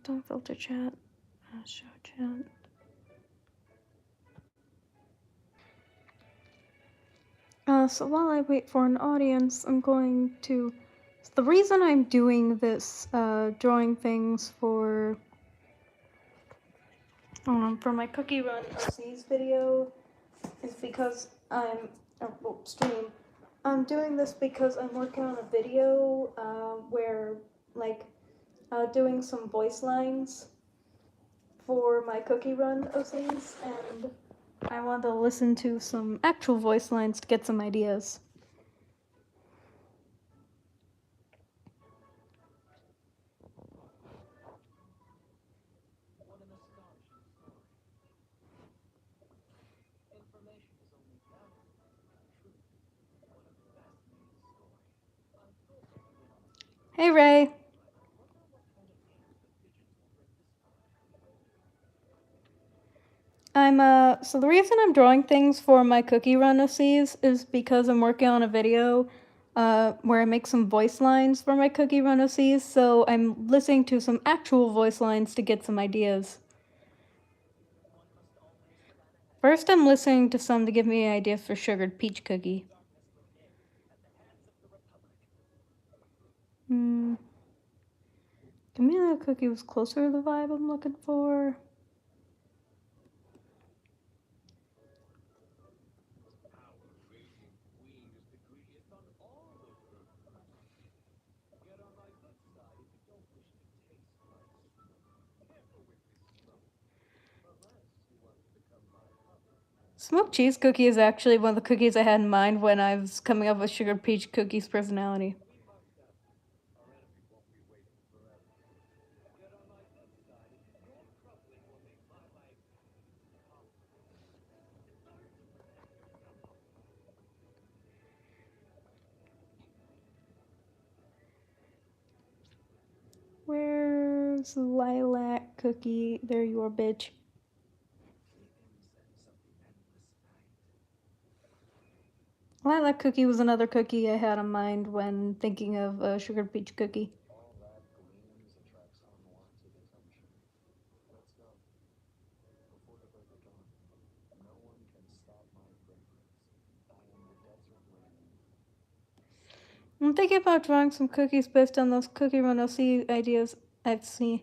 Don't filter chat. Show chat. So while I wait for an audience, I'm going to... The reason I'm doing this, drawing things for my Cookie Run OCs video is because stream. I'm doing this because I'm working on a video, where, like, doing some voice lines for my Cookie Run OCs, and I want to listen to some actual voice lines to get some ideas. Hey, Ray. So the reason I'm drawing things for my Cookie Run OCs is because I'm working on a video, where I make some voice lines for my Cookie Run OCs, so I'm listening to some actual voice lines to get some ideas. First, I'm listening to some to give me ideas for Sugared Peach Cookie. Camellia Cookie was closer to the vibe I'm looking for. Smoked cheese cookie is actually one of the cookies I had in mind when I was coming up with Sugared Peach Cookie's personality. Where's Lilac Cookie? There you are, bitch. Lilac Cookie was another cookie I had in mind when thinking of a Sugared Peach Cookie. I'm thinking about drawing some cookies based on those Cookie Run OC ideas I've seen.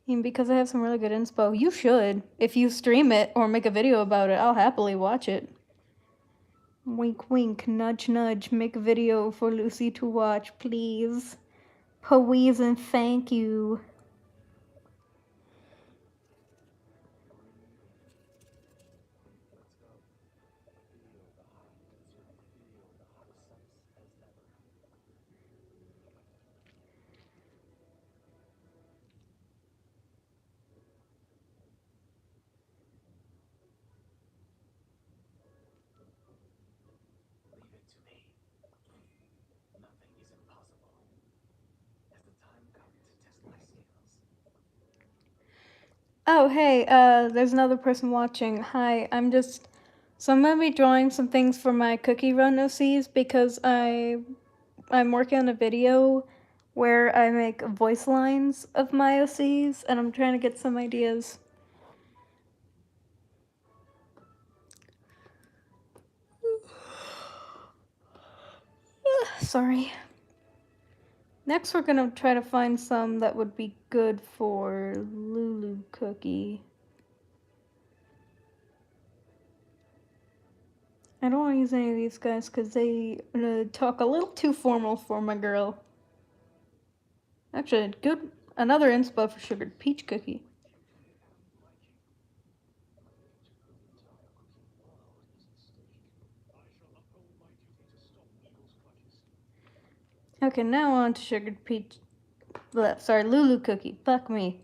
Because I have some really good inspo. You should. If you stream it or make a video about it, I'll happily watch it. Wink wink, nudge nudge, make a video for Lucy to watch, please. Please and thank you. Oh, hey, there's another person watching. Hi, I'm gonna be drawing some things for my Cookie Run OCs because I'm working on a video where I make voice lines of my OCs, and I'm trying to get some ideas. Sorry. Next, we're gonna try to find some that would be good for Lulu Cookie. I don't want to use any of these guys because they talk a little too formal for my girl. Actually, another inspo for Sugared Peach Cookie. Okay, now on to Sugared Peach. Sorry, Lulu Cookie. Fuck me.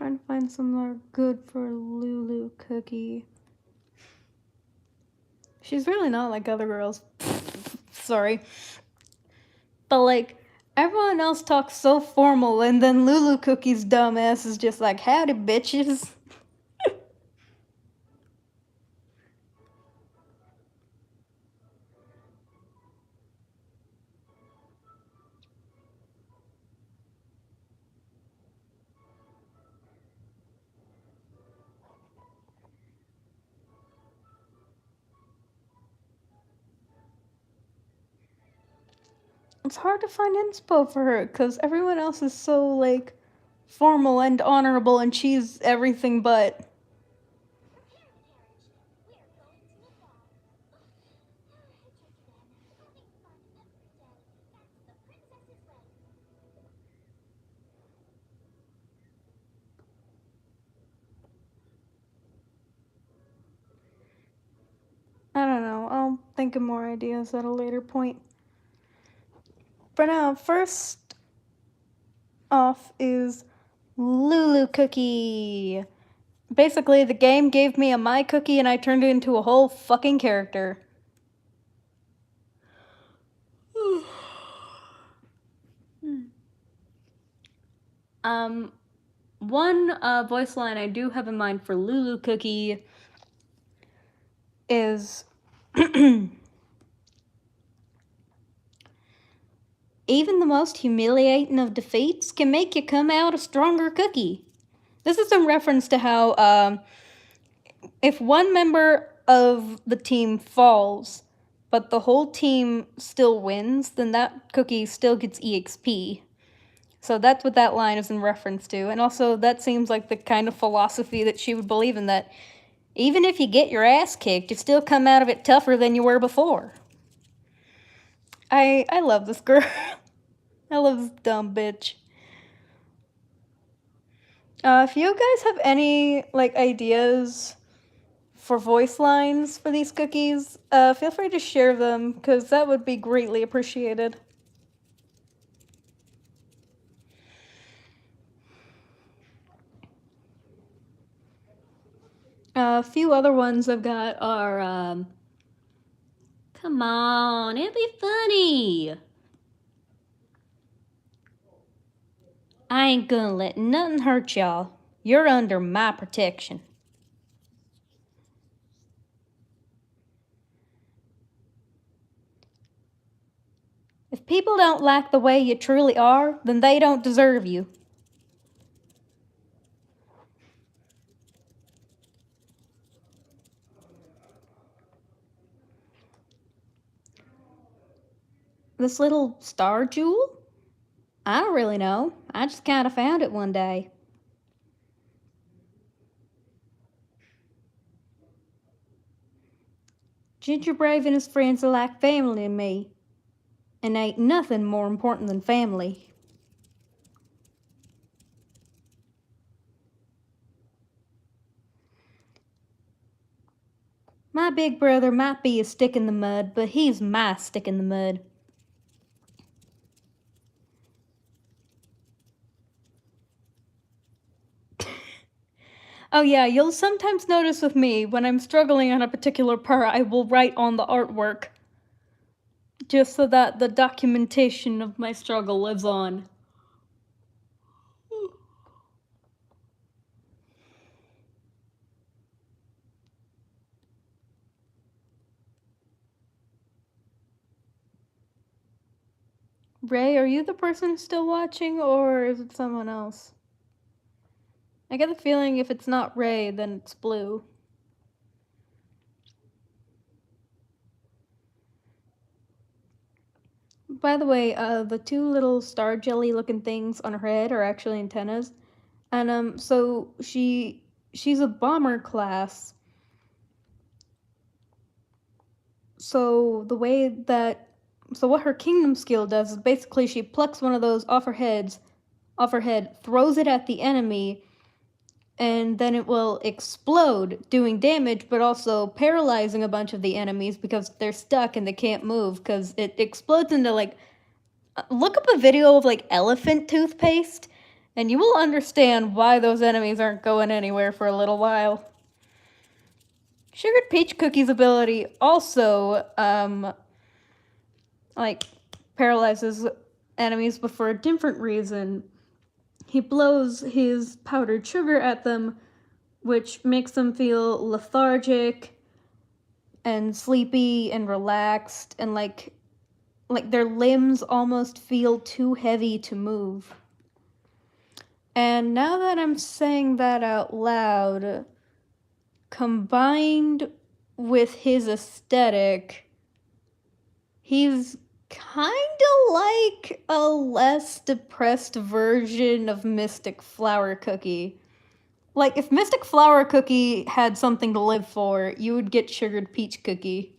trying to find some that are good for Lulu Cookie. She's really not like other girls. Sorry. But like, everyone else talks so formal, and then Lulu Cookie's dumbass is just like, howdy, bitches. It's hard to find inspo for her, because everyone else is so, like, formal and honorable, and she's everything but. I don't know, I'll think of more ideas at a later point. For now, first off is Lulu Cookie. Basically, the game gave me a My Cookie and I turned it into a whole fucking character. One voice line I do have in mind for Lulu Cookie is even the most humiliating of defeats can make you come out a stronger cookie. This is in reference to how if one member of the team falls, but the whole team still wins, then that cookie still gets EXP. So that's what that line is in reference to. And also, that seems like the kind of philosophy that she would believe in, that even if you get your ass kicked, you still come out of it tougher than you were before. I love this girl. I love this dumb bitch. If you guys have any, like, ideas for voice lines for these cookies, feel free to share them, because that would be greatly appreciated. A few other ones I've got are, come on, it'd be funny. I ain't gonna let nothing hurt y'all. You're under my protection. If people don't like the way you truly are, then they don't deserve you. This little star jewel? I don't really know. I just kind of found it one day. Ginger Brave and his friends are like family to me. And ain't nothing more important than family. My big brother might be a stick in the mud, but he's my stick in the mud. Oh yeah, you'll sometimes notice with me, when I'm struggling on a particular part, I will write on the artwork. Just so that the documentation of my struggle lives on. Ray, are you the person still watching, or is it someone else? I get the feeling if it's not Ray, then it's Blue. By the way, the two little star jelly looking things on her head are actually antennas. And so she's a bomber class. So what her kingdom skill does is basically she plucks one of those off her head, throws it at the enemy, and then it will explode, doing damage, but also paralyzing a bunch of the enemies because they're stuck and they can't move, because it explodes into, like, look up a video of, like, elephant toothpaste, And you will understand why those enemies aren't going anywhere for a little while. Sugared Peach Cookie's ability also, paralyzes enemies, but for a different reason. He blows his powdered sugar at them, which makes them feel lethargic and sleepy and relaxed, and like their limbs almost feel too heavy to move. And now that I'm saying that out loud, combined with his aesthetic, he's kinda like a less depressed version of Mystic Flower Cookie. Like, if Mystic Flower Cookie had something to live for, you would get Sugared Peach Cookie.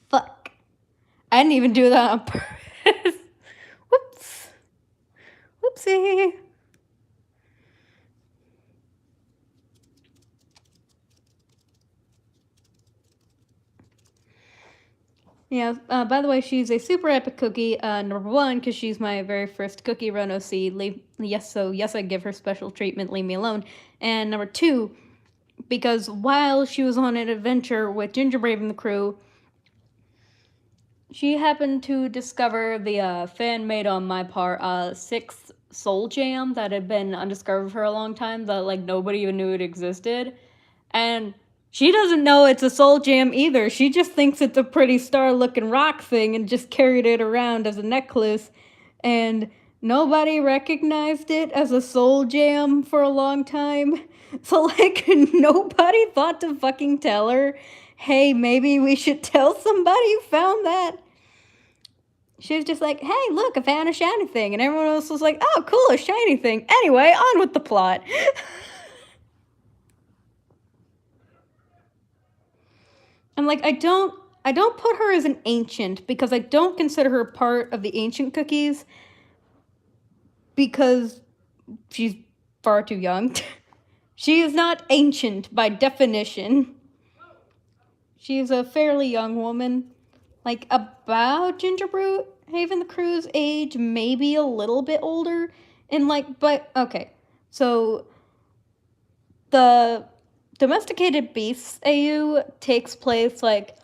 Fuck. I didn't even do that on purpose. Whoops. Whoopsie. Yeah, by the way, she's a super epic cookie. Number one, because she's my very first cookie run OC. Yes, I give her special treatment, leave me alone. And number two, because while she was on an adventure with Ginger Brave and the crew, she happened to discover the fan-made on my part, 6th Soul Jam that had been undiscovered for a long time, that, like, nobody even knew it existed. And she doesn't know it's a Soul Jam either. She just thinks it's a pretty star-looking rock thing and just carried it around as a necklace. And nobody recognized it as a Soul Jam for a long time. So, like, nobody thought to fucking tell her, hey, maybe we should tell somebody who found that. She was just like, hey, look, I found a shiny thing. And everyone else was like, oh, cool, a shiny thing. Anyway, on with the plot. And, like, I don't put her as an ancient because I don't consider her part of the ancient cookies because she's far too young. She is not ancient by definition. She's a fairly young woman. Like, about Gingerbread Haven the Crew's age, maybe a little bit older. And, like, but, okay. So, the Domesticated Beasts AU takes place, like,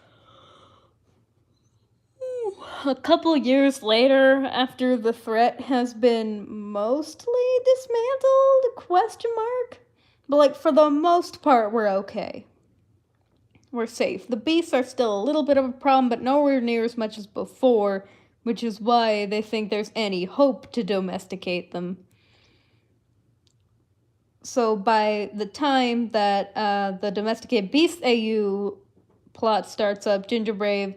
a couple years later after the threat has been mostly dismantled, question mark? But, like, for the most part, we're okay. We're safe. The beasts are still a little bit of a problem, but nowhere near as much as before, which is why they think there's any hope to domesticate them. So by the time that the Domesticated Beasts AU plot starts up, Ginger Brave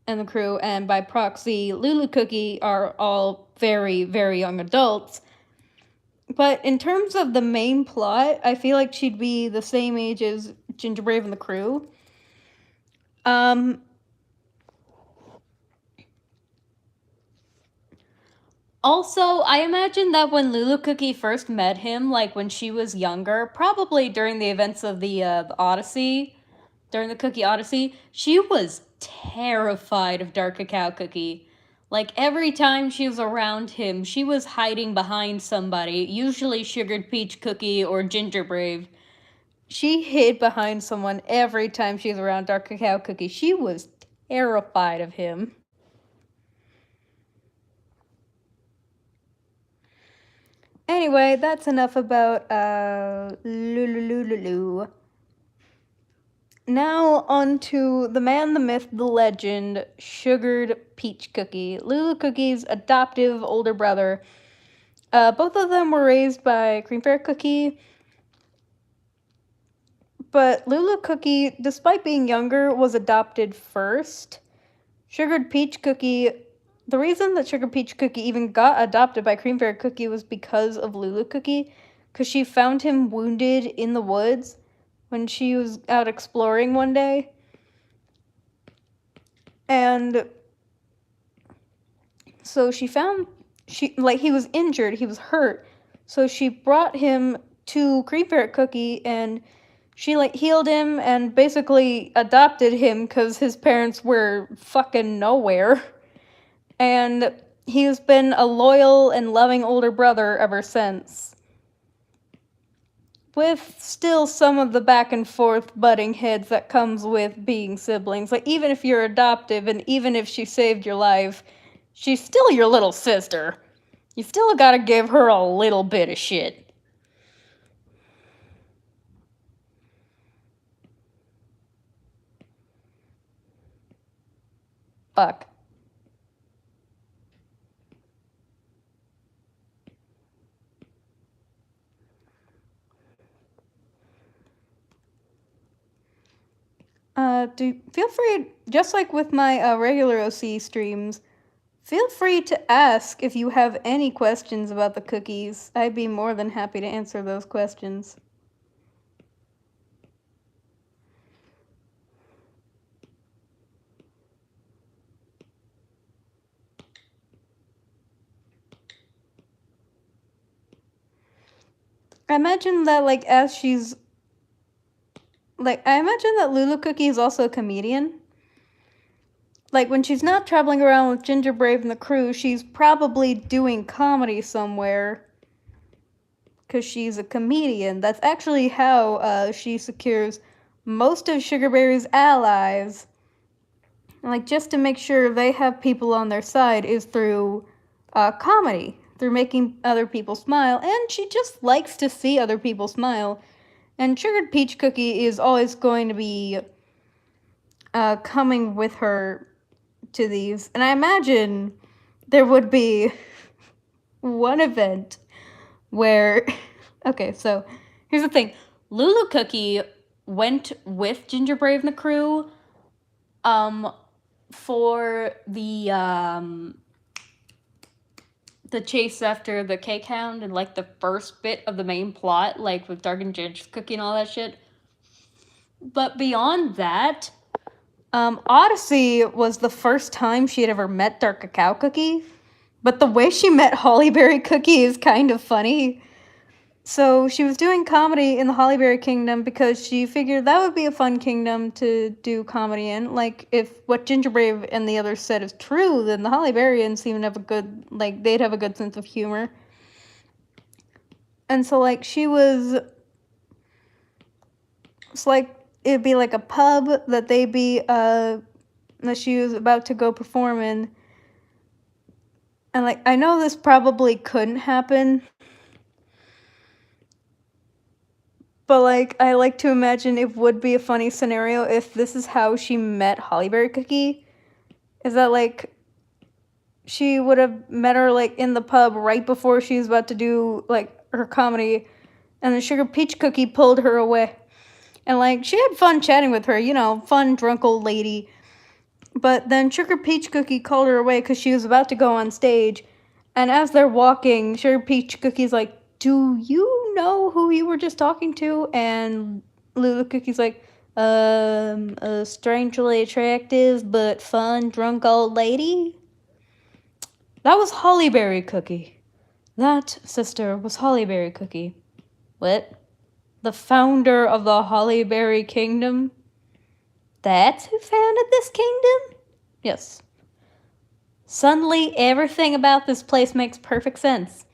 and the crew, and by proxy, Lulu Cookie, are all very, very young adults. But in terms of the main plot, I feel like she'd be the same age as Ginger Brave and the crew. Also, I imagine that when Lulu Cookie first met him, like when she was younger, probably during the events of the Odyssey, during the Cookie Odyssey, she was terrified of Dark Cacao Cookie. Like, every time she was around him, she was hiding behind somebody, usually Sugared Peach Cookie or Ginger Brave. She hid behind someone every time she was around Dark Cacao Cookie. She was terrified of him. Anyway, that's enough about Lulu. Now on to the man, the myth, the legend, Sugared Peach Cookie, Lulu Cookie's adoptive older brother. Both of them were raised by Cream Fairy Cookie, but Lulu Cookie, despite being younger, was adopted first. Sugared Peach Cookie, the reason that Sugared Peach Cookie even got adopted by Cream Fairy Cookie was because of Lulu Cookie, because she found him wounded in the woods when she was out exploring one day. And so he was injured, he was hurt. So she brought him to Cream Fairy Cookie, and she, like, healed him and basically adopted him because his parents were fucking nowhere. And he's been a loyal and loving older brother ever since. With still some of the back and forth butting heads that comes with being siblings. Like, even if you're adoptive and even if she saved your life, she's still your little sister. You still gotta give her a little bit of shit. Fuck. Feel free, just like with my regular OC streams, feel free to ask if you have any questions about the cookies. I'd be more than happy to answer those questions. I imagine that, like, as she's... Like, I imagine that Lulu Cookie is also a comedian. Like, when she's not traveling around with Ginger Brave and the crew, she's probably doing comedy somewhere. Because she's a comedian. That's actually how she secures most of Sugarberry's allies. Like, just to make sure they have people on their side is through comedy. Through making other people smile. And she just likes to see other people smile. And Sugared Peach Cookie is always going to be coming with her to these. And I imagine there would be one event where... Okay, so here's the thing. Lulu Cookie went with Ginger Brave and the crew for the chase after the Cake Hound and, like, the first bit of the main plot, like, with Dark and Ginger's Cookie and all that shit. But beyond that, Odyssey was the first time she had ever met Dark Cacao Cookie. But the way she met Hollyberry Cookie is kind of funny. So she was doing comedy in the Hollyberry Kingdom because she figured that would be a fun kingdom to do comedy in. Like, if what Ginger Brave and the others said is true, then the Hollyberrians even have a good, like, they'd have a good sense of humor. And so, like, she was... It's like, it'd be like a pub that they'd be, that she was about to go perform in. And, like, I know this probably couldn't happen. But, like, I like to imagine it would be a funny scenario if this is how she met Hollyberry Cookie. Is that, like, she would have met her, like, in the pub right before she was about to do, like, her comedy. And then Sugar Peach Cookie pulled her away. And, like, she had fun chatting with her, you know, fun drunk old lady. But then Sugar Peach Cookie called her away because she was about to go on stage. And as they're walking, Sugar Peach Cookie's like, do you know who you were just talking to? And Lulu Cookie's like, a strangely attractive but fun drunk old lady? That was Hollyberry Cookie. That, sister, was Hollyberry Cookie. What? The founder of the Hollyberry Kingdom? That's who founded this kingdom? Yes. Suddenly, everything about this place makes perfect sense.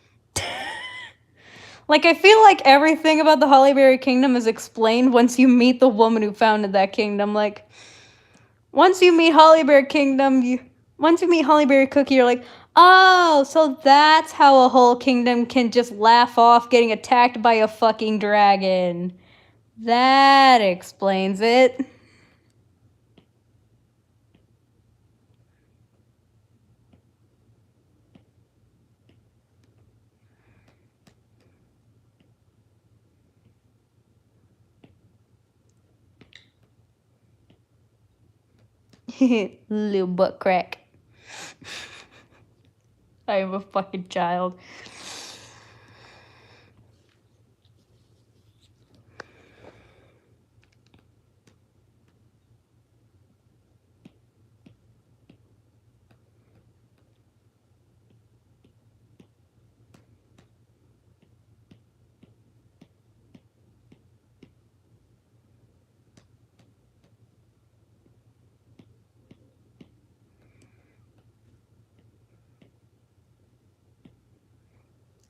Like, I feel like everything about the Hollyberry Kingdom is explained once you meet the woman who founded that kingdom. Like, once you meet Hollyberry Cookie, you're like, oh, so that's how a whole kingdom can just laugh off getting attacked by a fucking dragon. That explains it. Little butt crack. I am a fucking child.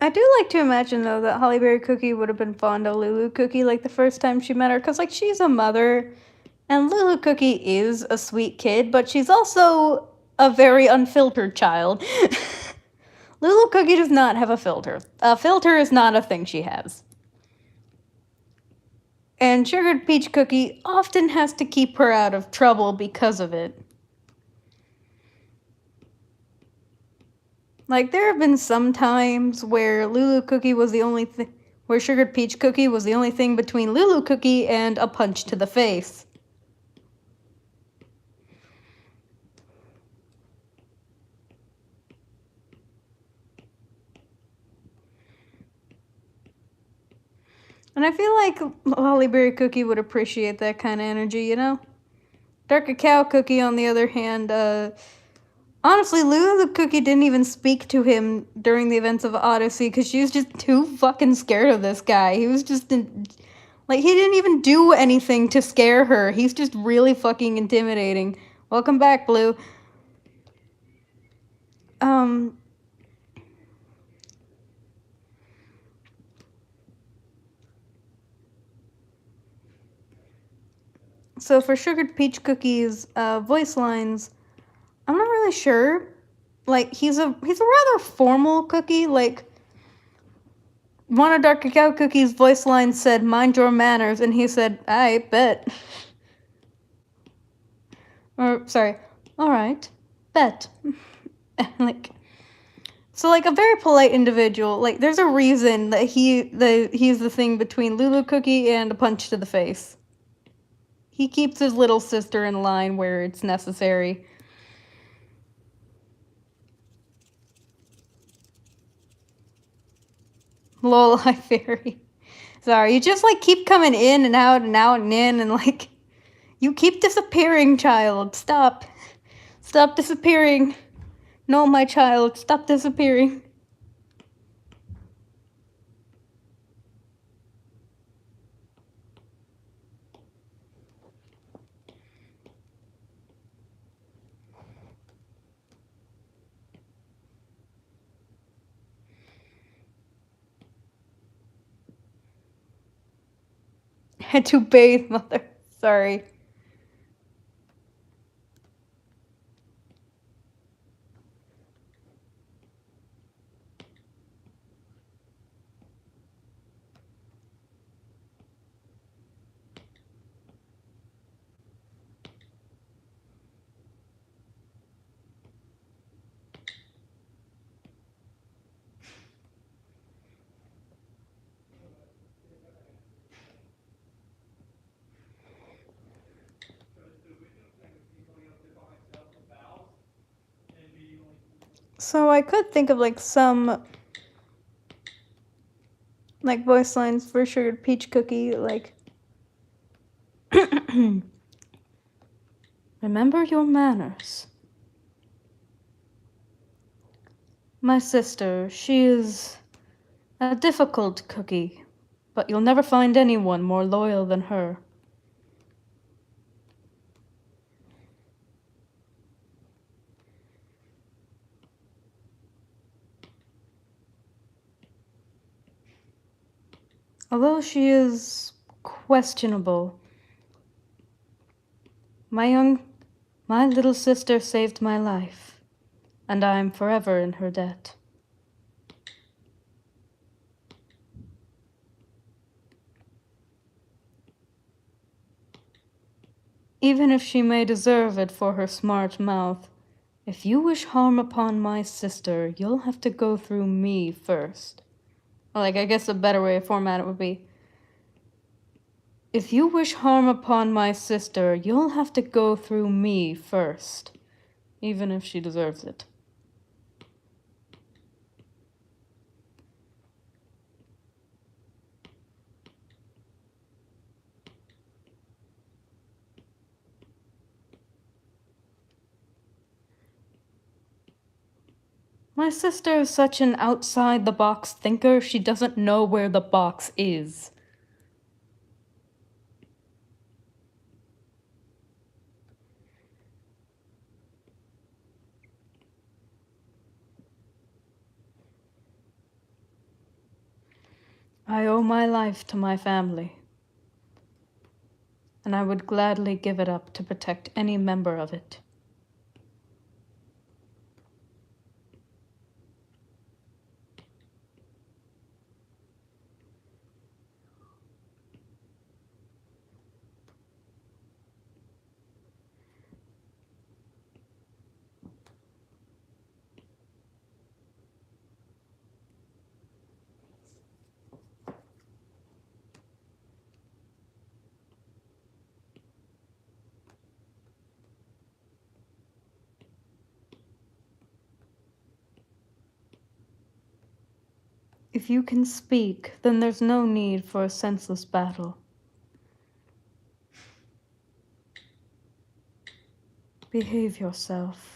I do like to imagine, though, that Holly Berry Cookie would have been fond of Lulu Cookie, like, the first time she met her. Because, like, she's a mother, and Lulu Cookie is a sweet kid, but she's also a very unfiltered child. Lulu Cookie does not have a filter. A filter is not a thing she has. And Sugared Peach Cookie often has to keep her out of trouble because of it. Like, there have been some times where Lulu Cookie was the only thing, where Sugared Peach Cookie was the only thing between Lulu Cookie and a punch to the face. And I feel like Holly Berry Cookie would appreciate that kind of energy, you know? Dark Cacao Cookie, on the other hand, honestly, Lulu Cookie didn't even speak to him during the events of Odyssey because she was just too fucking scared of this guy. He was just, like, he didn't even do anything to scare her. He's just really fucking intimidating. Welcome back, Blue. So for Sugared Peach Cookie's voice lines, I'm not really sure. Like, he's a rather formal cookie. Like, one of Dark Cacao Cookie's voice lines said, "Mind your manners," and he said, "I bet." Or, sorry, alright, bet. Like, so, like, a very polite individual. Like, there's a reason that he's the thing between Lulu Cookie and a punch to the face. He keeps his little sister in line where it's necessary. Lol, hi fairy. Sorry, you just, like, keep coming in and out and out and in, and, like, you keep disappearing, child. Stop. Stop disappearing. No, my child, stop disappearing. Had to bathe, mother. Sorry. So I could think of, like, some, like, voice lines for Sugared Peach Cookie, like, remember your manners. My sister, she is a difficult cookie, but you'll never find anyone more loyal than her. Although she is questionable, my little sister saved my life, and I am forever in her debt. Even if she may deserve it for her smart mouth, if you wish harm upon my sister, you'll have to go through me first. Like, I guess a better way to format it would be, if you wish harm upon my sister, you'll have to go through me first, even if she deserves it. My sister is such an outside-the-box thinker, she doesn't know where the box is. I owe my life to my family, and I would gladly give it up to protect any member of it. If you can speak, then there's no need for a senseless battle. Behave yourself.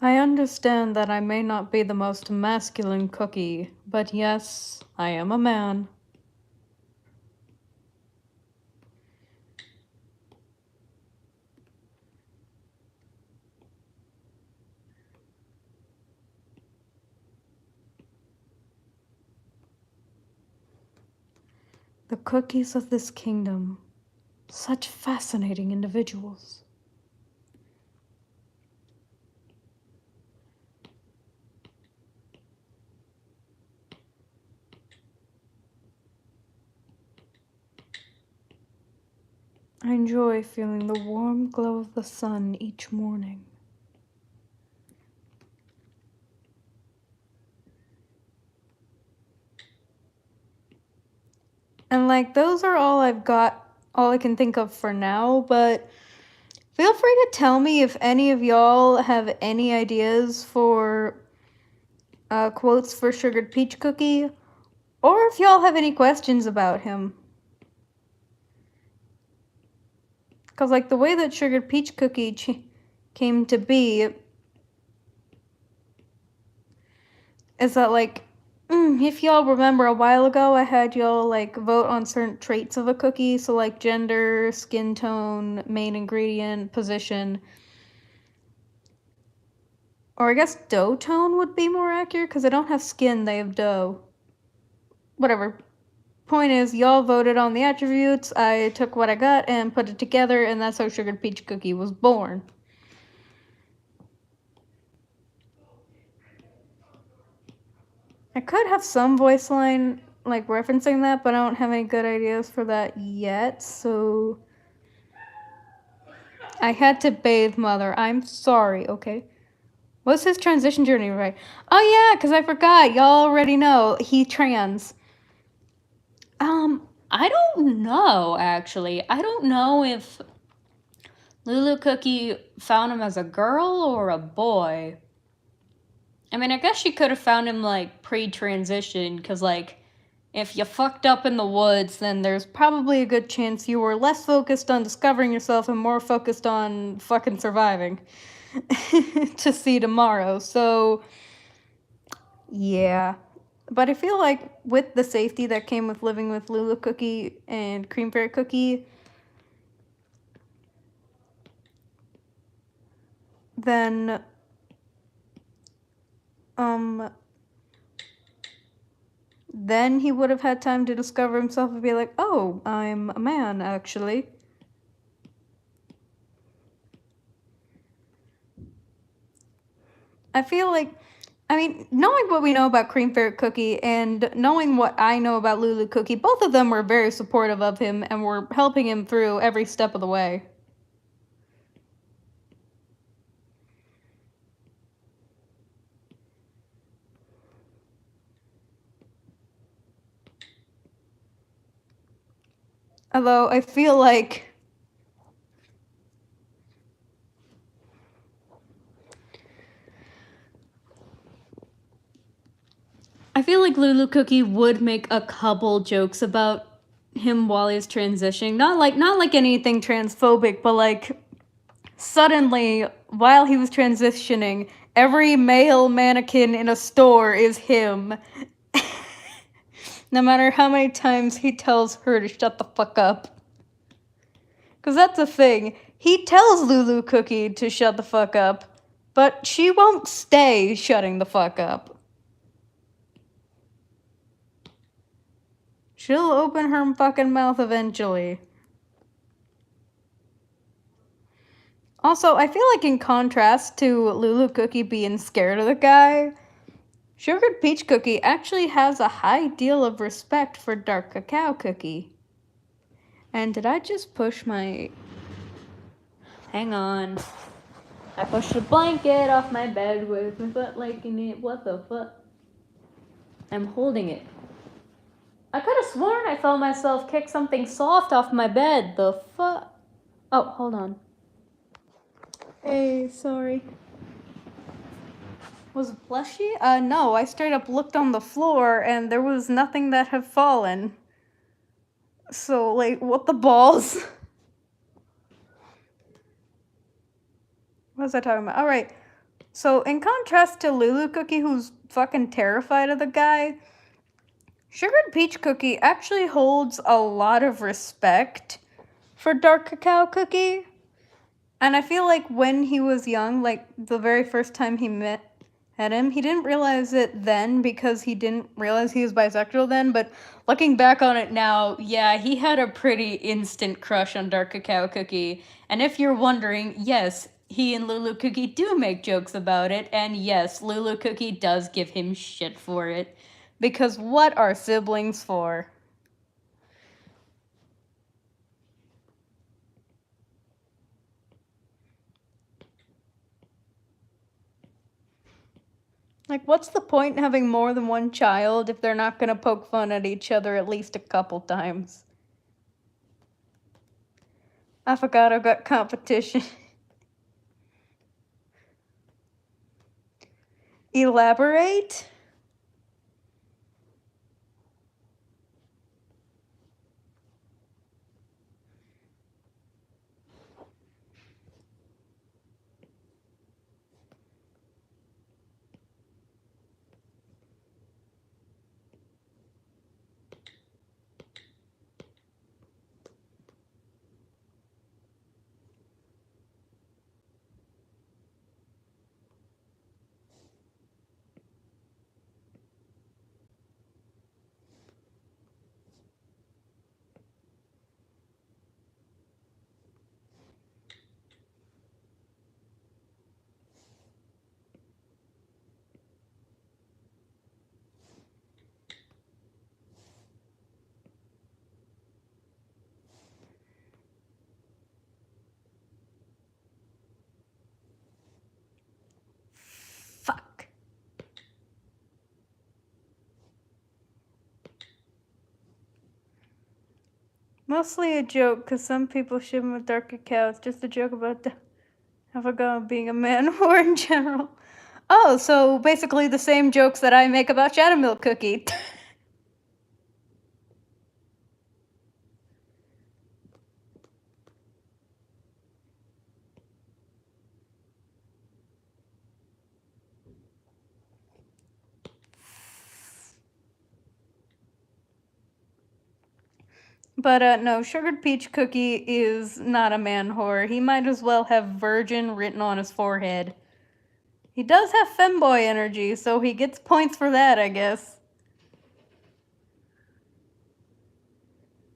I understand that I may not be the most masculine cookie, but yes, I am a man. The cookies of this kingdom, such fascinating individuals. I enjoy feeling the warm glow of the sun each morning. And like, those are all all I can think of for now, but feel free to tell me if any of y'all have any ideas for quotes for Sugared Peach Cookie, or if y'all have any questions about him. Because, like, the way that Sugared Peach Cookie came to be is that, like, if y'all remember a while ago, I had y'all, like, vote on certain traits of a cookie. So, like, gender, skin tone, main ingredient, position. Or I guess dough tone would be more accurate, because they don't have skin, they have dough. Whatever. Point is, y'all voted on the attributes, I took what I got and put it together, and that's how Sugared Peach Cookie was born. I could have some voice line, like, referencing that, but I don't have any good ideas for that yet, so I had to bathe Mother. I'm sorry, okay? What's his transition journey, right? Oh yeah, because I forgot. Y'all already know. He trans. I don't know, actually. I don't know if Lulu Cookie found him as a girl or a boy. I mean, I guess she could have found him, like, pre-transition, because, like, if you fucked up in the woods, then there's probably a good chance you were less focused on discovering yourself and more focused on fucking surviving to see tomorrow. So, yeah. But I feel like with the safety that came with living with Lulu Cookie and Cream Fairy Cookie, then then he would have had time to discover himself and be like, oh, I'm a man, actually. I feel like, I mean, knowing what we know about Cream Fairy Cookie and knowing what I know about Lulu Cookie, both of them were very supportive of him and were helping him through every step of the way. Although I feel like Lulu Cookie would make a couple jokes about him while he's transitioning. Not like anything transphobic, but like suddenly while he was transitioning, every male mannequin in a store is him. No matter how many times he tells her to shut the fuck up. Because that's the thing. He tells Lulu Cookie to shut the fuck up, but she won't stay shutting the fuck up. She'll open her fucking mouth eventually. Also, I feel like in contrast to Lulu Cookie being scared of the guy, Sugared Peach Cookie actually has a high deal of respect for Dark Cacao Cookie. And did I just push my... Hang on. I pushed a blanket off my bed with my foot like in it. What the fuck? I'm holding it. I could have sworn I felt myself kick something soft off my bed. The fuck? Oh, hold on. Hey, sorry. Was it plushy? No, I straight up looked on the floor and there was nothing that had fallen. So, like, what the balls? What was I talking about? Alright. So, in contrast to Lulu Cookie, who's fucking terrified of the guy, Sugared Peach Cookie actually holds a lot of respect for Dark Cacao Cookie. And I feel like when he was young, like the very first time he met him, he didn't realize it then because he didn't realize he was bisexual then, but looking back on it now, yeah, he had a pretty instant crush on Dark Cacao Cookie. And if you're wondering, yes, he and Lulu Cookie do make jokes about it, and yes, Lulu Cookie does give him shit for it. Because what are siblings for? Like, what's the point in having more than one child if they're not gonna poke fun at each other at least a couple times? Affogato got competition. Elaborate? Fuck. Mostly a joke, because some people ship him with Dark Cacao. It's just a joke about the Affogato being a man whore in general. Oh, so basically the same jokes that I make about Shadow Milk Cookie. But no, Sugared Peach Cookie is not a man whore. He might as well have virgin written on his forehead. He does have femboy energy, so he gets points for that, I guess.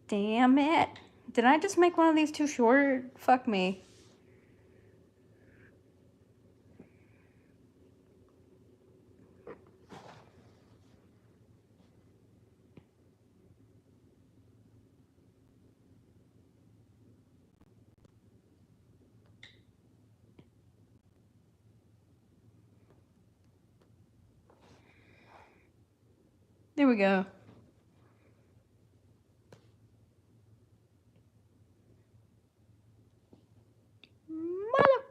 Damn it. Did I just make one of these too short? Fuck me. There we go.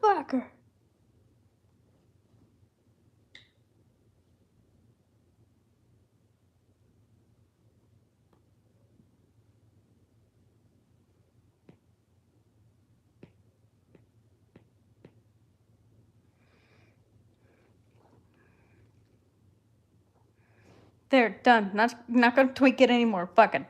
motherfucker. There, done. Not gonna tweak it anymore. Fucking.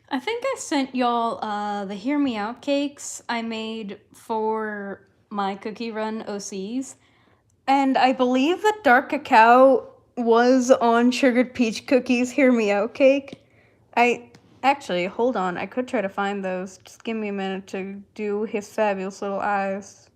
I think I sent y'all the Hear Me Out cakes I made for my cookie run OCs. And I believe that dark cacao was on sugared peach cookies Hear Me Out cake. Actually, hold on. I could try to find those. Just give me a minute to do his fabulous little eyes.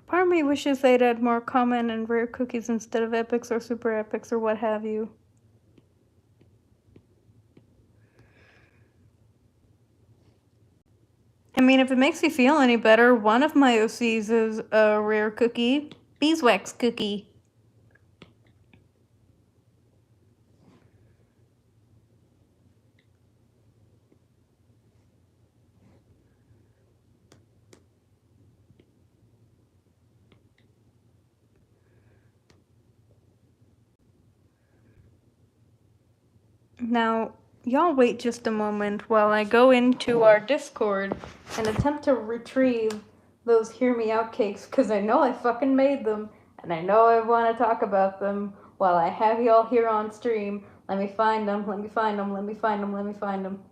Part of me wishes they'd add more common and rare cookies instead of epics or super epics or what have you. I mean, if it makes you feel any better, one of my OCs is a rare cookie. Beeswax cookie. Now, y'all wait just a moment while I go into our Discord and attempt to retrieve those Hear Me Out cakes, because I know I fucking made them, and I know I want to talk about them while I have y'all here on stream. Let me find them, let me find them, let me find them, let me find them.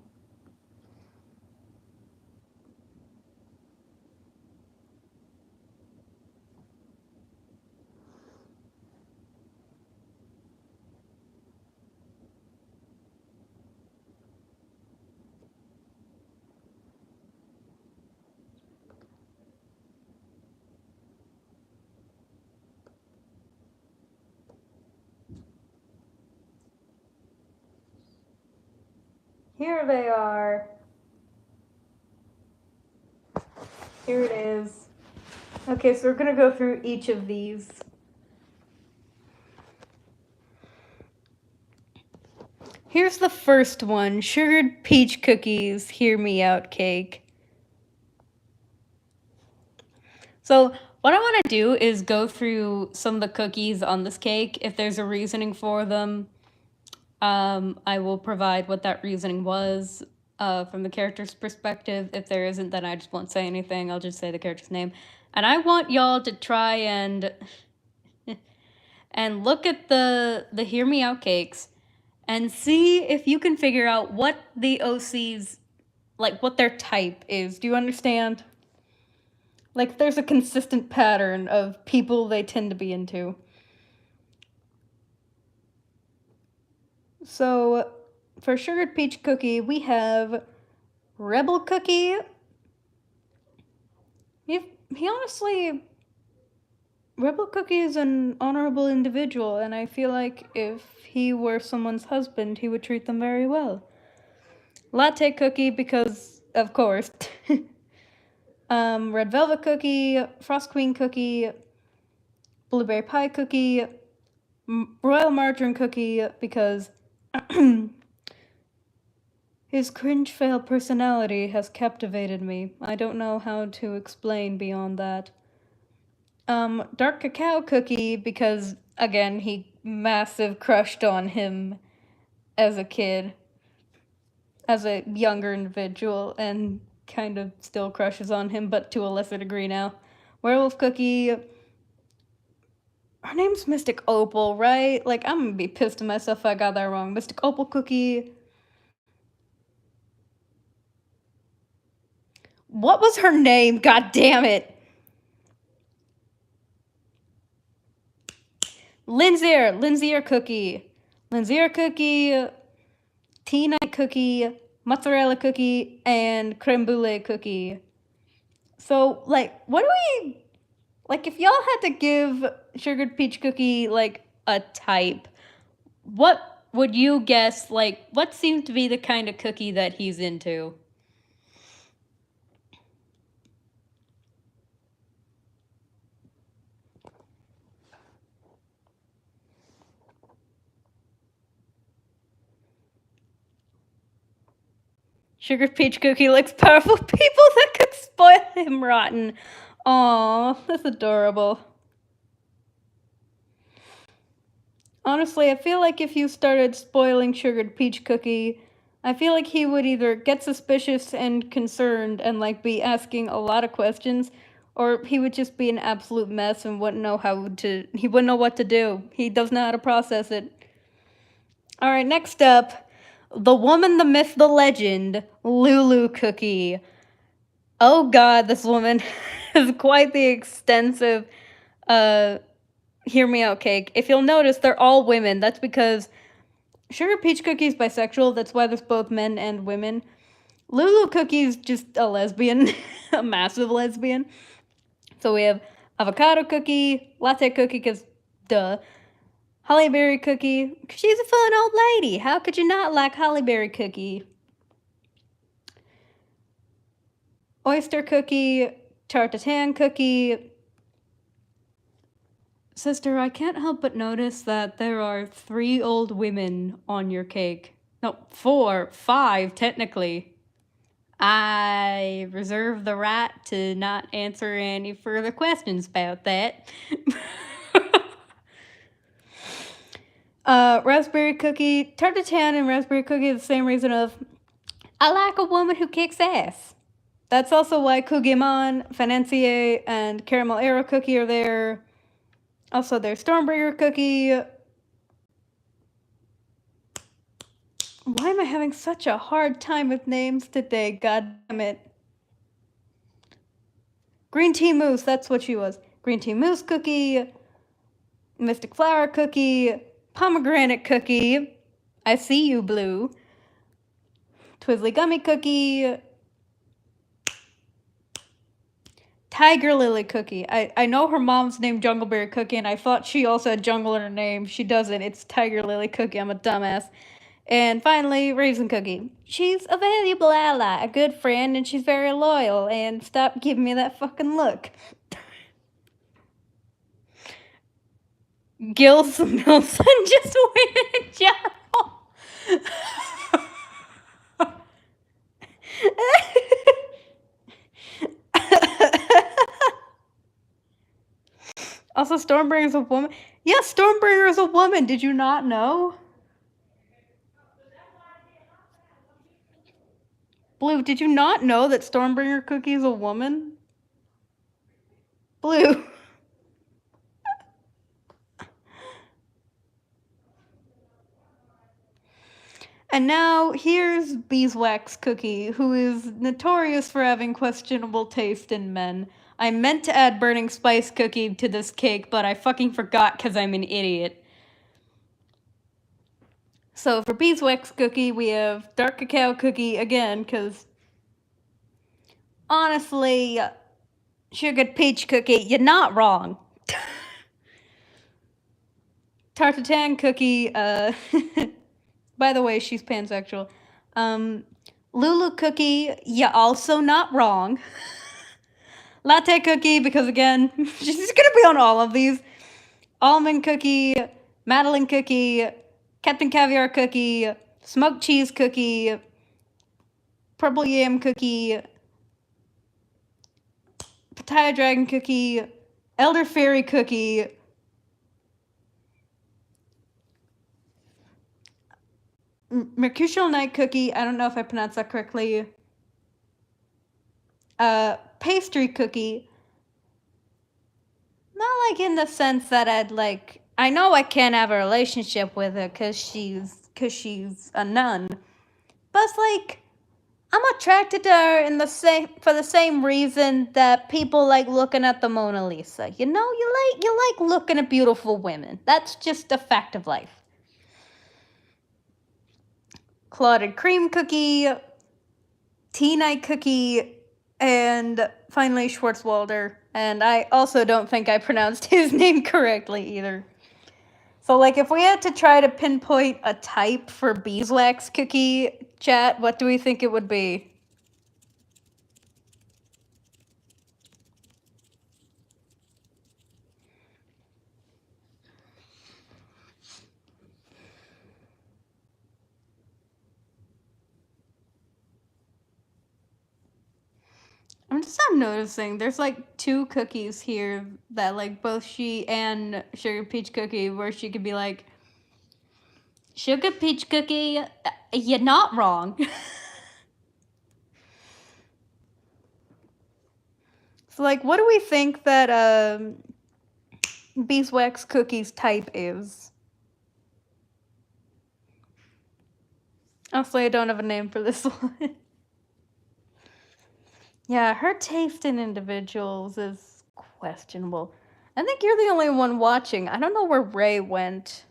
Here they are. Here it is. Okay, so we're gonna go through each of these. Here's the first one, sugared peach cookies, Hear Me Out cake. So what I want to do is go through some of the cookies on this cake. If there's a reasoning for them, I will provide what that reasoning was from the character's perspective. If there isn't, then I just won't say anything. I'll just say the character's name. And I want y'all to try and look at the Hear Me Out cakes and see if you can figure out what the OC's, like, what their type is. Do you understand? Like, there's a consistent pattern of people they tend to be into. So, for sugared peach cookie, we have Rebel Cookie. He honestly... Rebel Cookie is an honorable individual, and I feel like if he were someone's husband, he would treat them very well. Latte Cookie, because, of course. Red Velvet Cookie, Frost Queen Cookie, Blueberry Pie Cookie, Royal Margarine Cookie, because his cringe fail personality has captivated me. I don't know how to explain beyond that. Dark Cacao Cookie, because, again, he massive crushed on him as a kid, as a younger individual, and kind of still crushes on him, but to a lesser degree now. Werewolf Cookie, Her name's Mystic Opal, right? Like, I'm gonna be pissed at myself if I got that wrong. Mystic Opal cookie. What was her name? God damn it. Lindsay cookie. Lindsay cookie, tea night cookie, mozzarella cookie, and creme brulee cookie. So, like, what do we... Like, if y'all had to give Sugared Peach Cookie, like, a type, what would you guess, like, what seems to be the kind of cookie that he's into? Sugar Peach Cookie likes powerful people that could spoil him rotten. Aw, that's adorable. Honestly, I feel like if you started spoiling Sugared Peach Cookie, I feel like he would either get suspicious and concerned and like be asking a lot of questions, or he would just be an absolute mess and wouldn't know he wouldn't know what to do. He doesn't know how to process it. Alright, next up, the woman, the myth, the legend, Lulu Cookie. Oh god, this woman has quite the extensive hear me out cake. If you'll notice, they're all women. That's because Sugar Peach Cookie's bisexual. That's why there's both men and women. Lulu Cookie's just a lesbian, a massive lesbian. So we have avocado cookie, latte cookie, because duh. Hollyberry cookie, she's a fun old lady. How could you not like Hollyberry cookie? Oyster cookie, tartatan cookie. Sister, I can't help but notice that there are 3 old women on your cake. No, 4, 5, technically. I reserve the right to not answer any further questions about that. Raspberry cookie, tartatan and raspberry cookie, the same reason of, I like a woman who kicks ass. That's also why Kugimon, Financier, and Caramel Arrow Cookie are there. Also, there's Stormbringer Cookie. Why am I having such a hard time with names today? God damn it. Green Tea Mousse, that's what she was. Green Tea Mousse Cookie. Mystic Flower Cookie. Pomegranate Cookie. I see you, Blue. Twizzly Gummy Cookie. Tiger Lily Cookie. I know her mom's named Jungleberry Cookie, and I thought she also had jungle in her name. She doesn't. It's Tiger Lily Cookie. I'm a dumbass. And finally, Raisin Cookie. She's a valuable ally, a good friend, and she's very loyal. And stop giving me that fucking look. Gills Milson just went in general. Also, Stormbringer's a woman. Yes, Stormbringer is a woman. Did you not know? Blue, did you not know that Stormbringer Cookie is a woman? Blue. And now here's Beeswax Cookie, who is notorious for having questionable taste in men. I meant to add Burning Spice Cookie to this cake, but I fucking forgot because I'm an idiot. So for Beeswax Cookie, we have Dark Cacao Cookie again, because honestly, Sugared Peach Cookie, you're not wrong. Tartatan Cookie, by the way, she's pansexual. Lulu Cookie, you're also not wrong. Latte Cookie, because again, she's gonna be on all of these. Almond Cookie, Madeline Cookie, Captain Caviar Cookie, Smoked Cheese Cookie, Purple Yam Cookie, Pataya Dragon Cookie, Elder Fairy Cookie, Mercutial Night Cookie, I don't know if I pronounced that correctly, Pastry Cookie, Not like in the sense that I'd like. I know I can't have a relationship with her because she's a nun. But it's like I'm attracted to her in the same for the same reason that people like looking at the Mona Lisa. You know, you like looking at beautiful women. That's just a fact of life. Clotted cream cookie, tea night cookie, and finally Schwarzwalder. And I also don't think I pronounced his name correctly either. So, like, if we had to try to pinpoint a type for beeswax cookie, chat, what do we think it would be? I'm noticing there's like two cookies here that like both she and Sugar Peach Cookie, where she could be like, Sugar Peach Cookie, you're not wrong. So, like, what do we think that beeswax cookie's type is? Honestly, I don't have a name for this one. Yeah, her taste in individuals is questionable. I think you're the only one watching. I don't know where Ray went.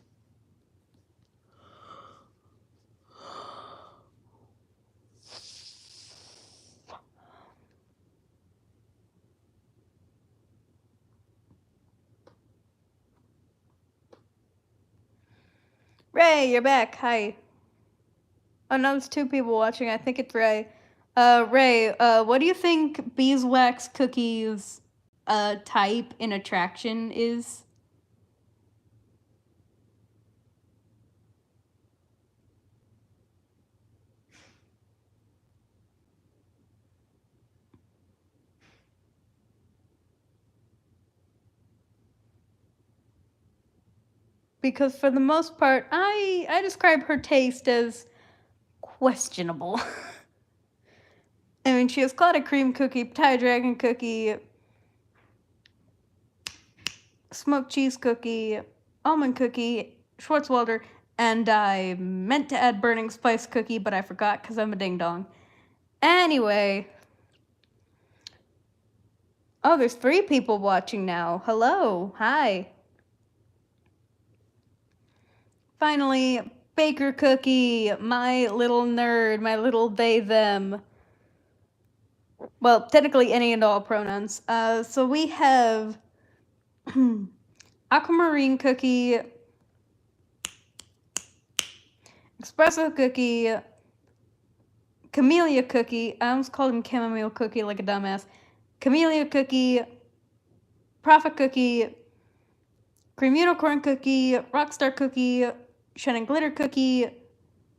Ray, you're back. Hi. Oh no, there's two people watching. I think it's Ray. Ray, what do you think beeswax cookies type in attraction is? Because for the most part, I describe her taste as questionable. I mean, she has clotted cream cookie, Thai dragon cookie, smoked cheese cookie, almond cookie, Schwarzwalder, and I meant to add burning spice cookie, but I forgot because I'm a ding dong. Anyway. Oh, there's 3 people watching now. Hello. Hi. Finally, Baker Cookie, my little nerd, my little they, them. Well, technically any and all pronouns. So we have Aquamarine Cookie, Espresso Cookie, Camellia Cookie. I almost called him Chamomile Cookie like a dumbass. Camellia Cookie, Prophet Cookie, Cream Unicorn Cookie, Rockstar Cookie, Shining Glitter Cookie,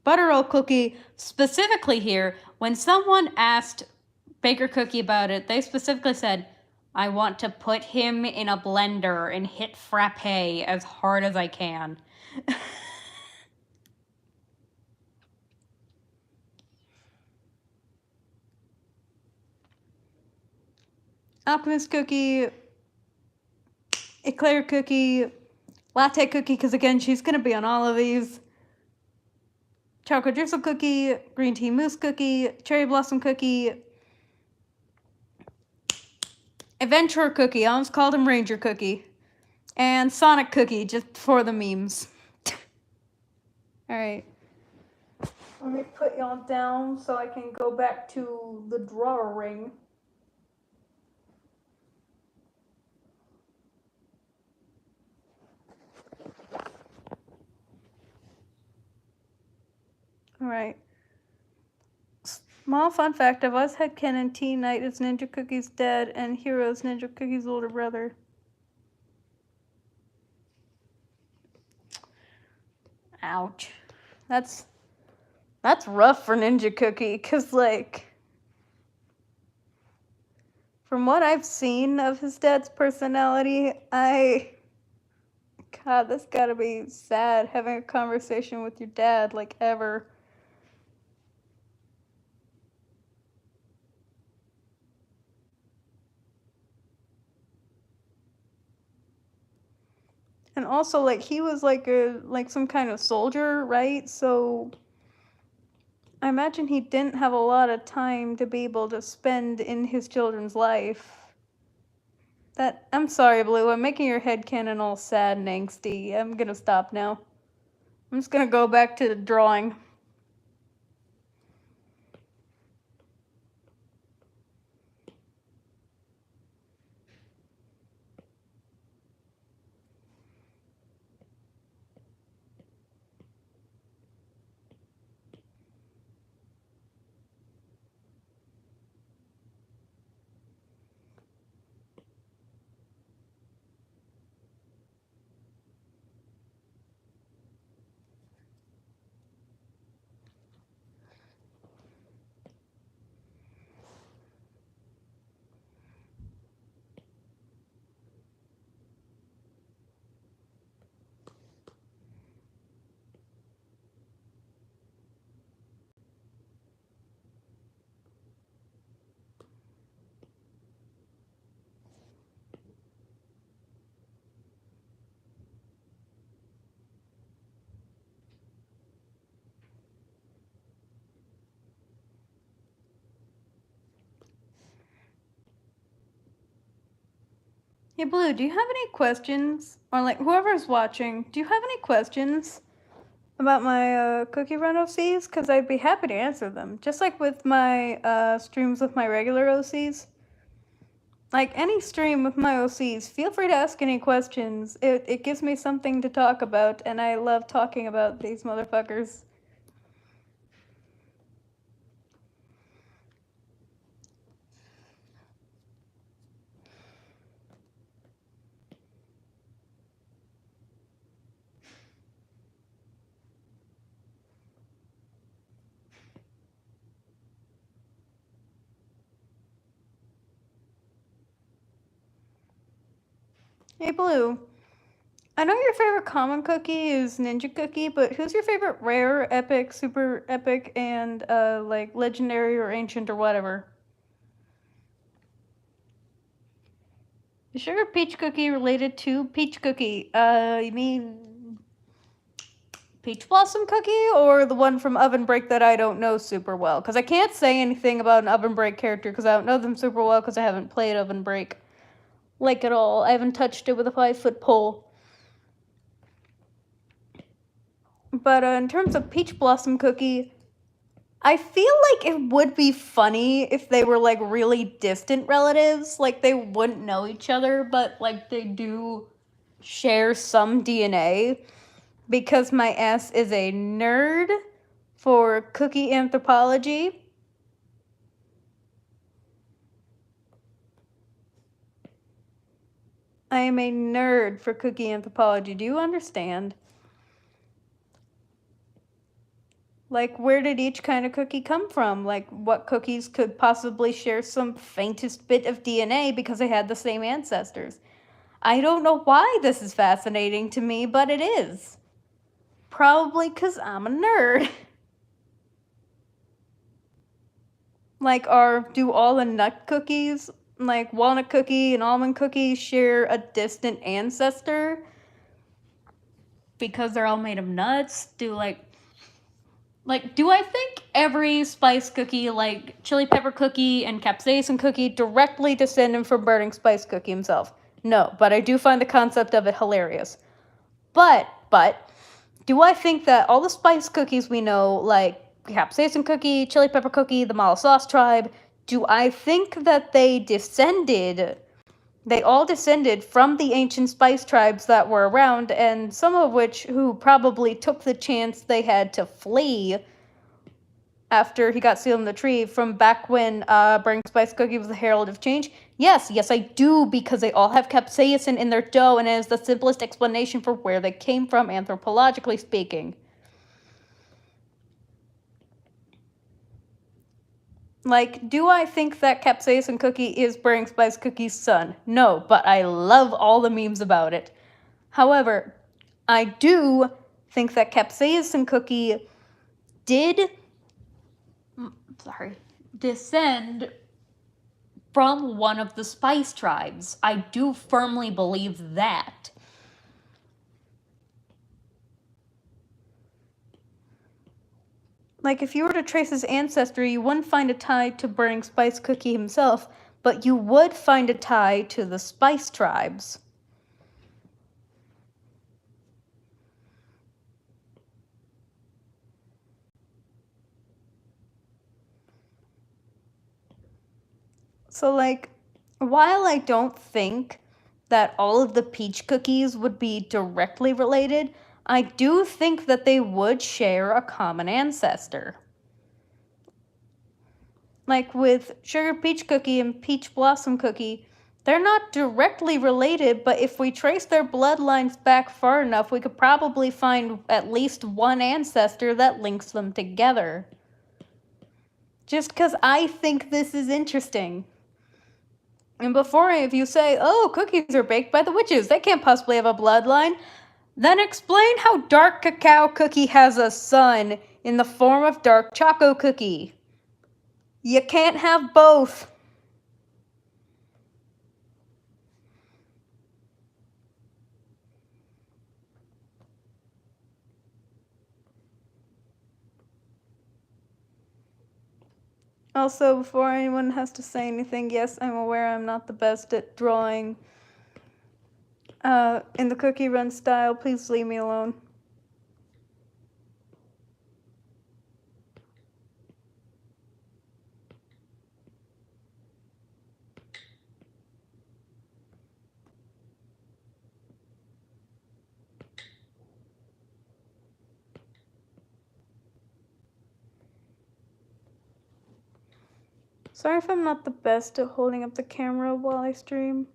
Butterroll Cookie. Specifically here, when someone asked Baker Cookie about it, they specifically said, I want to put him in a blender and hit frappe as hard as I can. Alchemist Cookie, Eclair Cookie, Latte Cookie, because again, she's going to be on all of these. Chocolate Drizzle Cookie, Green Tea Mousse Cookie, Cherry Blossom Cookie, Adventurer Cookie, I almost called him Ranger Cookie, and Sonic Cookie, just for the memes. Alright. Let me put y'all down so I can go back to the drawing. Alright. Small fun fact, I've always had Ken and Tea Knight as Ninja Cookie's dad and Hero's Ninja Cookie's older brother. Ouch. That's rough for Ninja Cookie, because, like, from what I've seen of his dad's personality, God, that's gotta be sad, having a conversation with your dad, like, ever. And also, like, he was like some kind of soldier, right? So I imagine he didn't have a lot of time to be able to spend in his children's life. I'm sorry, Blue, I'm making your headcanon all sad and angsty. I'm gonna stop now. I'm just gonna go back to the drawing. Hey, Blue, do you have any questions? Or, like, whoever's watching, do you have any questions about my cookie run OCs? Because I'd be happy to answer them. Just like with my streams with my regular OCs. Like, any stream with my OCs, feel free to ask any questions. It gives me something to talk about, and I love talking about these motherfuckers. Hey, Blue. I know your favorite common cookie is Ninja Cookie, but who's your favorite rare, epic, super epic, and like legendary or ancient or whatever? Is Sugar Peach Cookie related to Peach Cookie? You mean Peach Blossom Cookie or the one from Oven Break that I don't know super well? Because I can't say anything about an Oven Break character because I don't know them super well because I haven't played Oven Break like at all. I haven't touched it with a 5-foot pole. But in terms of Peach Blossom Cookie, I feel like it would be funny if they were like really distant relatives. Like they wouldn't know each other, but like they do share some DNA. Because my ass is a nerd for cookie anthropology. I am a nerd for cookie anthropology. Do you understand? Like, where did each kind of cookie come from? Like, what cookies could possibly share some faintest bit of DNA because they had the same ancestors? I don't know why this is fascinating to me, but it is. Probably because I'm a nerd. Like, do all the nut cookies, like walnut cookie and almond cookie, share a distant ancestor? Because they're all made of nuts? Do I think every spice cookie, like chili pepper cookie and capsaicin cookie, directly descended from Burning Spice Cookie himself? No, but I do find the concept of it hilarious. But, do I think that all the spice cookies we know, like capsaicin cookie, chili pepper cookie, the Mala Sauce tribe, do I think that they all descended from the ancient spice tribes that were around, and some of which who probably took the chance they had to flee after he got sealed in the tree from back when Burning Spice Cookie was the Herald of Change? Yes, I do, because they all have capsaicin in their dough, and it is the simplest explanation for where they came from, anthropologically speaking. Like, do I think that capsaicin cookie is Burning Spice Cookie's son? No, but I love all the memes about it. However, I do think that capsaicin cookie did descend from one of the spice tribes. I do firmly believe that. Like, if you were to trace his ancestry, you wouldn't find a tie to burning Spice Cookie himself, but you would find a tie to the Spice tribes. So, like, while I don't think that all of the peach cookies would be directly related, I do think that they would share a common ancestor. Like with Sugar Peach Cookie and Peach Blossom Cookie, they're not directly related, but if we trace their bloodlines back far enough, we could probably find at least one ancestor that links them together. Just because I think this is interesting. And before any of you say, oh, cookies are baked by the witches, they can't possibly have a bloodline, then explain how Dark Cacao Cookie has a son in the form of Dark Choco Cookie. You can't have both. Also, before anyone has to say anything, yes, I'm aware I'm not the best at drawing in the Cookie Run style. Please leave me alone. Sorry if I'm not the best at holding up the camera while I stream.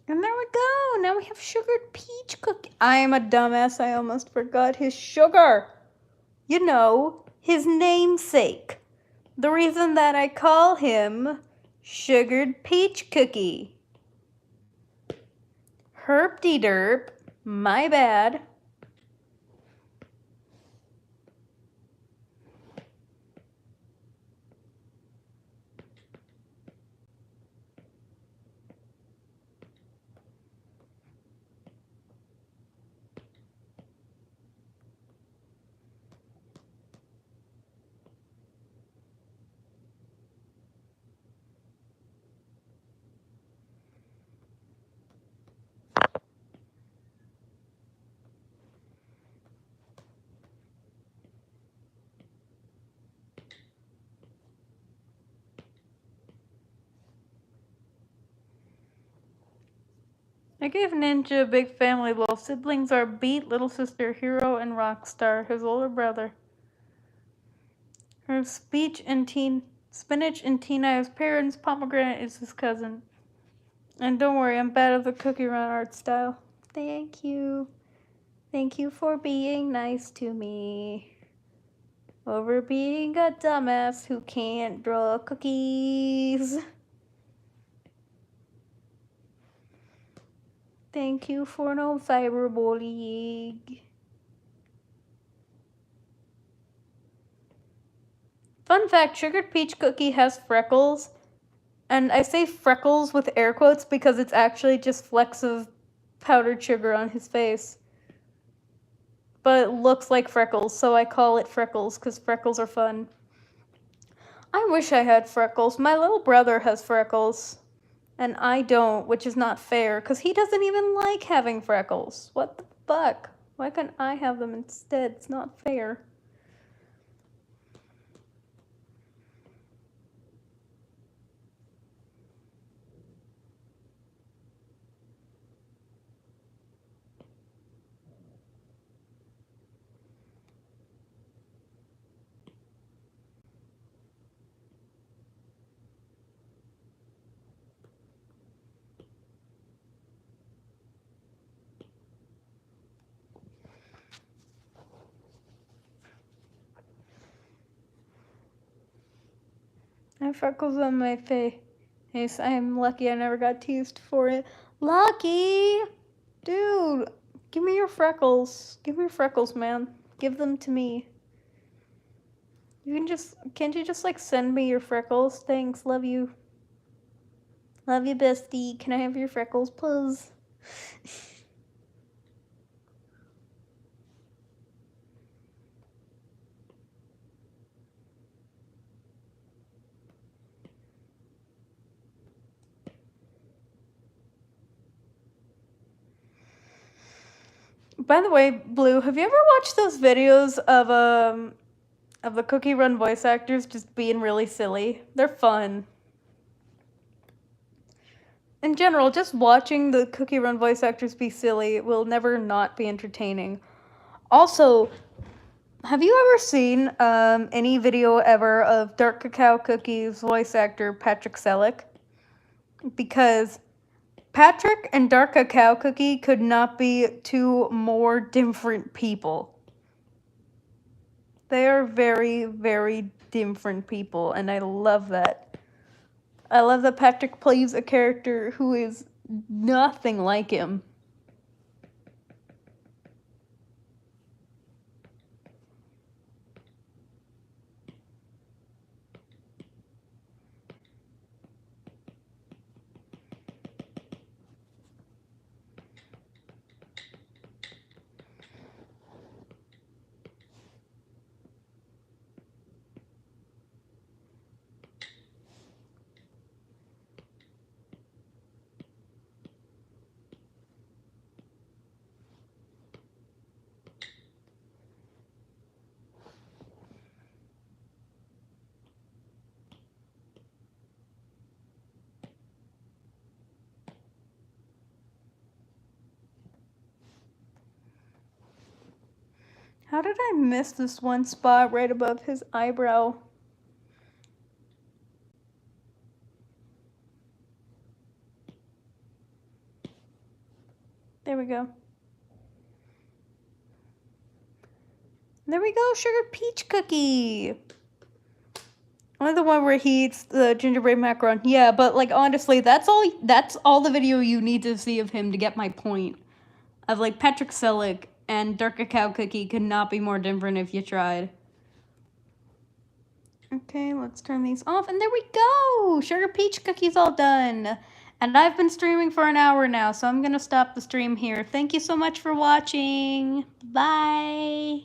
And there we go. Now we have sugared peach cookie. I am a dumbass. I almost forgot his sugar. You know, his namesake. The reason that I call him Sugared Peach Cookie. Herpty derp. My bad. I gave Ninja a big family. Little siblings are Beat, little sister Hero, and Rockstar, his older brother. Her spinach and Tina his parents. Pomegranate is his cousin. And don't worry, I'm bad at the Cookie Run art style. Thank you. Thank you for being nice to me. Over being a dumbass who can't draw cookies. Thank you for no cyberbullying. Fun fact, Sugared Peach Cookie has freckles. And I say freckles with air quotes because it's actually just flecks of powdered sugar on his face. But it looks like freckles, so I call it freckles because freckles are fun. I wish I had freckles. My little brother has freckles. And I don't, which is not fair because he doesn't even like having freckles. What the fuck? Why can't I have them instead? It's not fair. I have freckles on my face. I am lucky I never got teased for it. Lucky! Dude, give me your freckles. Give me your freckles, man. Give them to me. Can't you just like send me your freckles? Thanks, love you. Love you, bestie. Can I have your freckles, please? By the way, Blue, have you ever watched those videos of the Cookie Run voice actors just being really silly? They're fun. In general, just watching the Cookie Run voice actors be silly will never not be entertaining. Also, have you ever seen any video ever of Dark Cacao Cookie's voice actor Patrick Selleck? Because Patrick and Dark Cacao Cookie could not be two more different people. They are very, very different people, and I love that. I love that Patrick plays a character who is nothing like him. How did I miss this one spot right above his eyebrow? There we go. There we go, Sugar Peach Cookie. Only the one where he eats the gingerbread macaron. Yeah, but like honestly, that's all the video you need to see of him to get my point. Of like Patrick Selleck and Dark Cacao Cookie could not be more different if you tried. Okay, let's turn these off, and there we go! Sugar Peach Cookie's all done. And I've been streaming for an hour now, so I'm gonna stop the stream here. Thank you so much for watching. Bye!